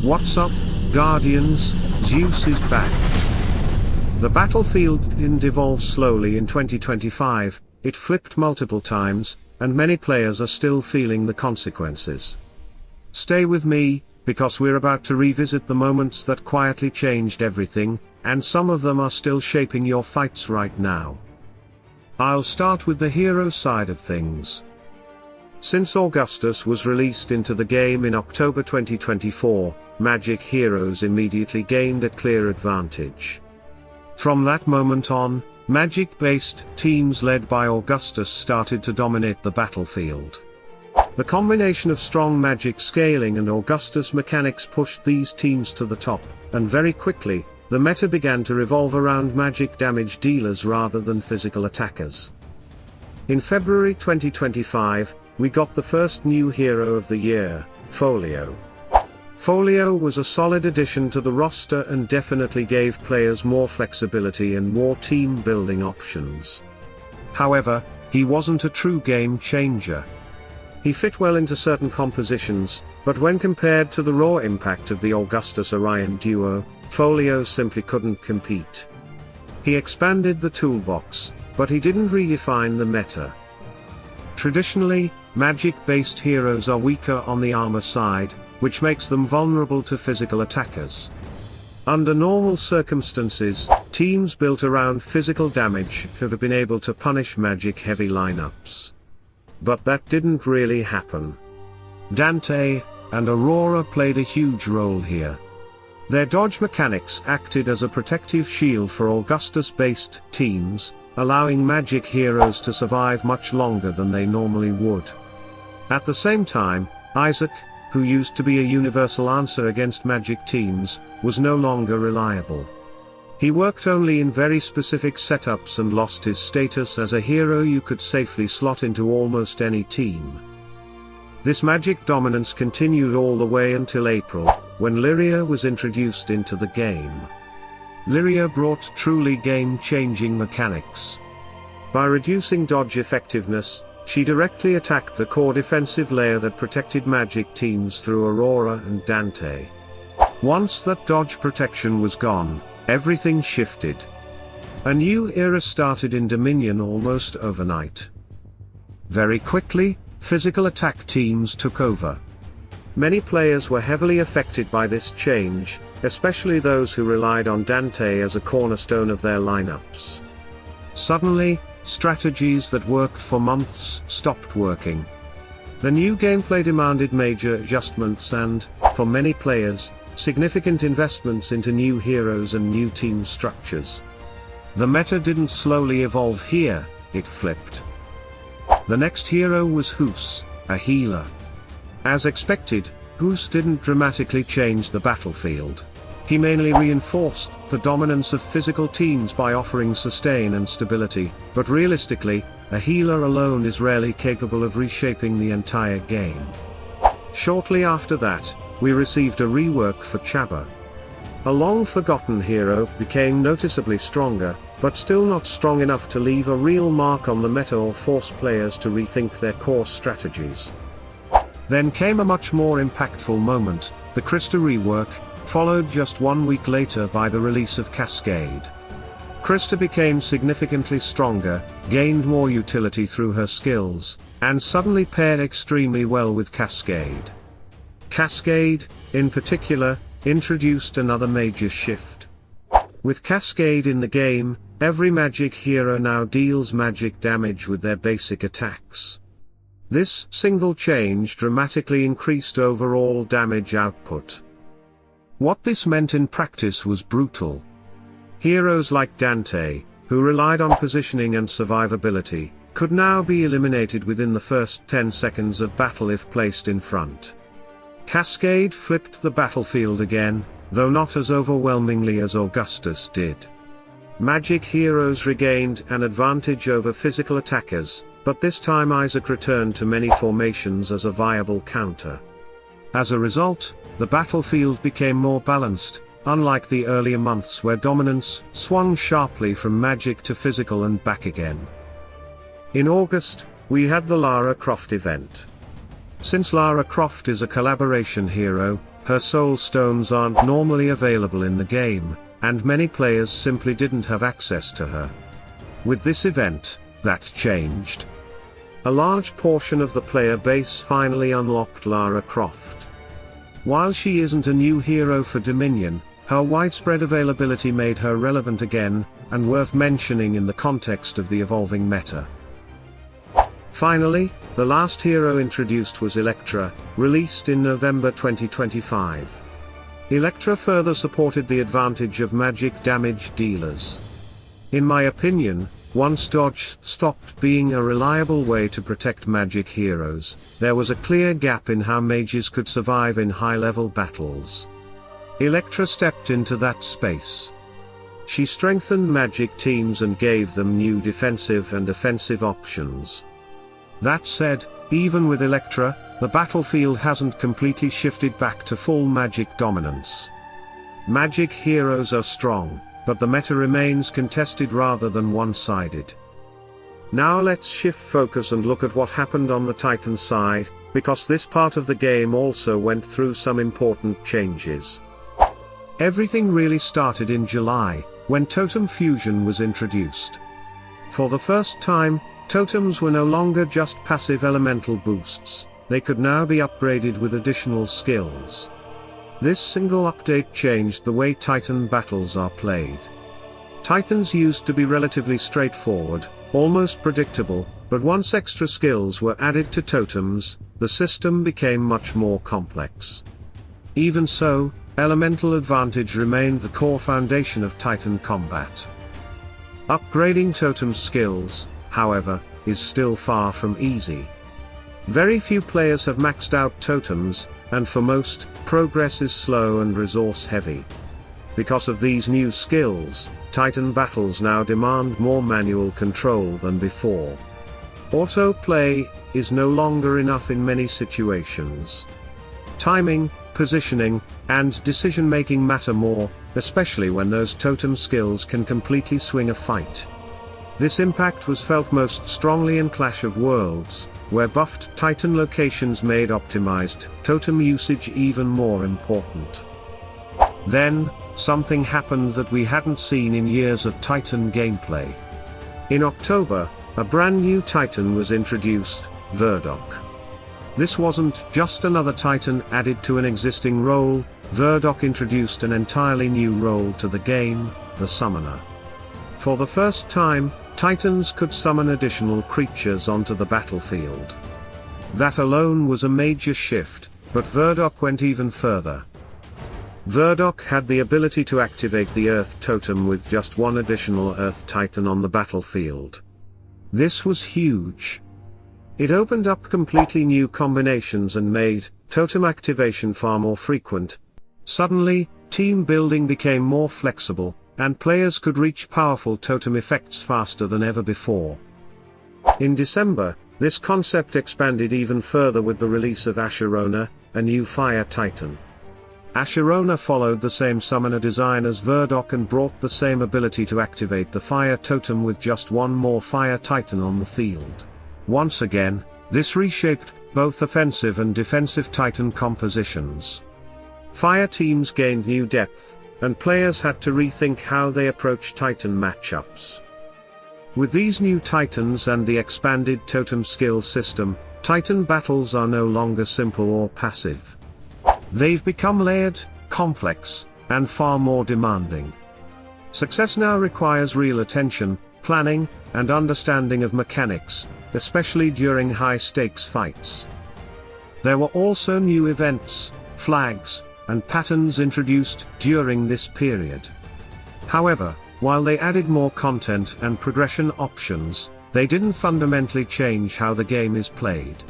What's up, Guardians? Zeus is back. The battlefield didn't evolve slowly in 2025, it flipped multiple times, and many players are still feeling the consequences. Stay with me, because we're about to revisit the moments that quietly changed everything, and some of them are still shaping your fights right now. I'll start with the hero side of things. Since Augustus was released into the game in October 2024, Magic heroes immediately gained a clear advantage. From that moment on, Magic-based teams led by Augustus started to dominate the battlefield. The combination of strong Magic scaling and Augustus mechanics pushed these teams to the top, and very quickly, the meta began to revolve around Magic damage dealers rather than physical attackers. In February 2025, we got the first new hero of the year, Folio. Folio was a solid addition to the roster and definitely gave players more flexibility and more team building options. However, he wasn't a true game changer. He fit well into certain compositions, but when compared to the raw impact of the Augustus-Orion duo, Folio simply couldn't compete. He expanded the toolbox, but he didn't redefine the meta. Traditionally, Magic-based heroes are weaker on the armor side, which makes them vulnerable to physical attackers. Under normal circumstances, teams built around physical damage should have been able to punish Magic-heavy lineups. But that didn't really happen. Dante and Aurora played a huge role here. Their dodge mechanics acted as a protective shield for Augustus-based teams, allowing Magic heroes to survive much longer than they normally would. At the same time, Isaac, who used to be a universal answer against Magic teams, was no longer reliable. He worked only in very specific setups and lost his status as a hero you could safely slot into almost any team. This Magic dominance continued all the way until April, when Lyria was introduced into the game. Lyria brought truly game-changing mechanics. By reducing dodge effectiveness, she directly attacked the core defensive layer that protected Magic teams through Aurora and Dante. Once that dodge protection was gone, everything shifted. A new era started in Dominion almost overnight. Very quickly, physical attack teams took over. Many players were heavily affected by this change, especially those who relied on Dante as a cornerstone of their lineups. Suddenly, strategies that worked for months stopped working. The new gameplay demanded major adjustments and, for many players, significant investments into new heroes and new team structures. The meta didn't slowly evolve here, it flipped. The next hero was Zeus, a healer. As expected, Zeus didn't dramatically change the battlefield. He mainly reinforced the dominance of physical teams by offering sustain and stability, but realistically, a healer alone is rarely capable of reshaping the entire game. Shortly after that, we received a rework for Chaba. A long-forgotten hero became noticeably stronger, but still not strong enough to leave a real mark on the meta or force players to rethink their core strategies. Then came a much more impactful moment, the Krista rework, followed just 1 week later by the release of Cascade. Krista became significantly stronger, gained more utility through her skills, and suddenly paired extremely well with Cascade. Cascade, in particular, introduced another major shift. With Cascade in the game, every Magic hero now deals Magic damage with their basic attacks. This single change dramatically increased overall damage output. What this meant in practice was brutal. Heroes like Dante, who relied on positioning and survivability, could now be eliminated within the first 10 seconds of battle if placed in front. Cascade flipped the battlefield again, though not as overwhelmingly as Augustus did. Magic heroes regained an advantage over physical attackers, but this time Isaac returned to many formations as a viable counter. As a result, the battlefield became more balanced, unlike the earlier months where dominance swung sharply from Magic to physical and back again. In August, we had the Lara Croft event. Since Lara Croft is a collaboration hero, her soul stones aren't normally available in the game, and many players simply didn't have access to her. With this event, that changed. A large portion of the player base finally unlocked Lara Croft. While she isn't a new hero for Dominion, her widespread availability made her relevant again, and worth mentioning in the context of the evolving meta. Finally, the last hero introduced was Electra, released in November 2025. Electra further supported the advantage of magic damage dealers. In my opinion, once dodge stopped being a reliable way to protect magic heroes, there was a clear gap in how mages could survive in high-level battles. Electra stepped into that space. She strengthened magic teams and gave them new defensive and offensive options. That said, even with Electra, the battlefield hasn't completely shifted back to full magic dominance. Magic heroes are strong, but the meta remains contested rather than one-sided. Now let's shift focus and look at what happened on the Titan side, because this part of the game also went through some important changes. Everything really started in July, when Totem Fusion was introduced. For the first time, totems were no longer just passive elemental boosts, they could now be upgraded with additional skills. This single update changed the way Titan battles are played. Titans used to be relatively straightforward, almost predictable, but once extra skills were added to totems, the system became much more complex. Even so, elemental advantage remained the core foundation of Titan combat. Upgrading totem skills, however, is still far from easy. Very few players have maxed out totems, and for most, progress is slow and resource heavy. Because of these new skills, Titan battles now demand more manual control than before. Autoplay is no longer enough in many situations. Timing, positioning, and decision-making matter more, especially when those totem skills can completely swing a fight. This impact was felt most strongly in Clash of Worlds, where buffed Titan locations made optimized totem usage even more important. Then, something happened that we hadn't seen in years of Titan gameplay. In October, a brand new Titan was introduced, Verdok. This wasn't just another Titan added to an existing role, Verdok introduced an entirely new role to the game, the Summoner. For the first time, Titans could summon additional creatures onto the battlefield. That alone was a major shift, but Verdok went even further. Verdok had the ability to activate the Earth Totem with just one additional Earth Titan on the battlefield. This was huge. It opened up completely new combinations and made totem activation far more frequent. Suddenly, team building became more flexible, and players could reach powerful totem effects faster than ever before. In December, this concept expanded even further with the release of Asherona, a new Fire Titan. Asherona followed the same summoner design as Verdok and brought the same ability to activate the Fire Totem with just one more Fire Titan on the field. Once again, this reshaped both offensive and defensive Titan compositions. Fire teams gained new depth, and players had to rethink how they approach Titan matchups. With these new Titans and the expanded totem skill system, Titan battles are no longer simple or passive. They've become layered, complex, and far more demanding. Success now requires real attention, planning, and understanding of mechanics, especially during high-stakes fights. There were also new events, flags, and patterns introduced during this period. However, while they added more content and progression options, they didn't fundamentally change how the game is played.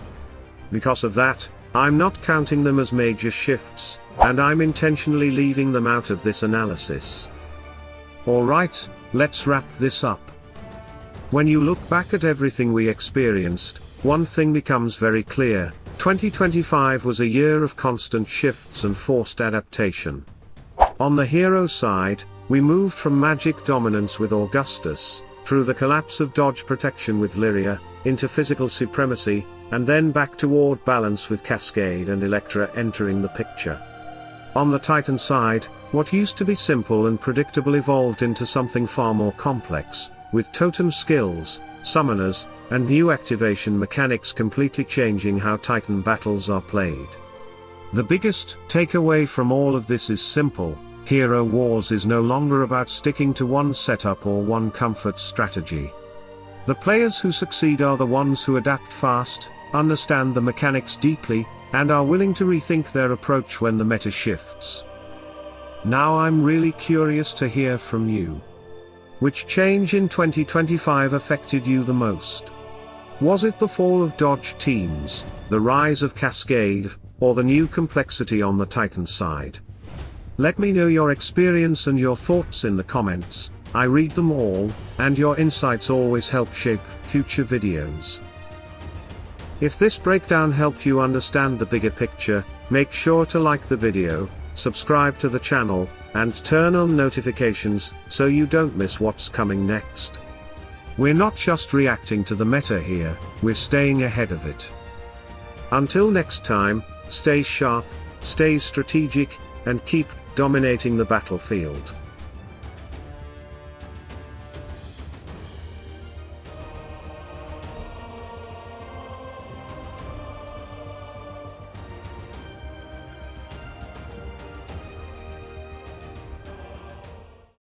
Because of that, I'm not counting them as major shifts, and I'm intentionally leaving them out of this analysis. Alright, let's wrap this up. When you look back at everything we experienced, one thing becomes very clear: 2025 was a year of constant shifts and forced adaptation. On the hero side, we moved from magic dominance with Augustus, through the collapse of dodge protection with Lyria, into physical supremacy, and then back toward balance with Cascade and Electra entering the picture. On the Titan side, what used to be simple and predictable evolved into something far more complex, with totem skills, summoners, and new activation mechanics completely changing how Titan battles are played. The biggest takeaway from all of this is simple: Hero Wars is no longer about sticking to one setup or one comfort strategy. The players who succeed are the ones who adapt fast, understand the mechanics deeply, and are willing to rethink their approach when the meta shifts. Now I'm really curious to hear from you. Which change in 2025 affected you the most? Was it the fall of dodge teams, the rise of Cascade, or the new complexity on the Titan side? Let me know your experience and your thoughts in the comments. I read them all, and your insights always help shape future videos. If this breakdown helped you understand the bigger picture, make sure to like the video, subscribe to the channel, and turn on notifications so you don't miss what's coming next. We're not just reacting to the meta here, we're staying ahead of it. Until next time, stay sharp, stay strategic, and keep dominating the battlefield.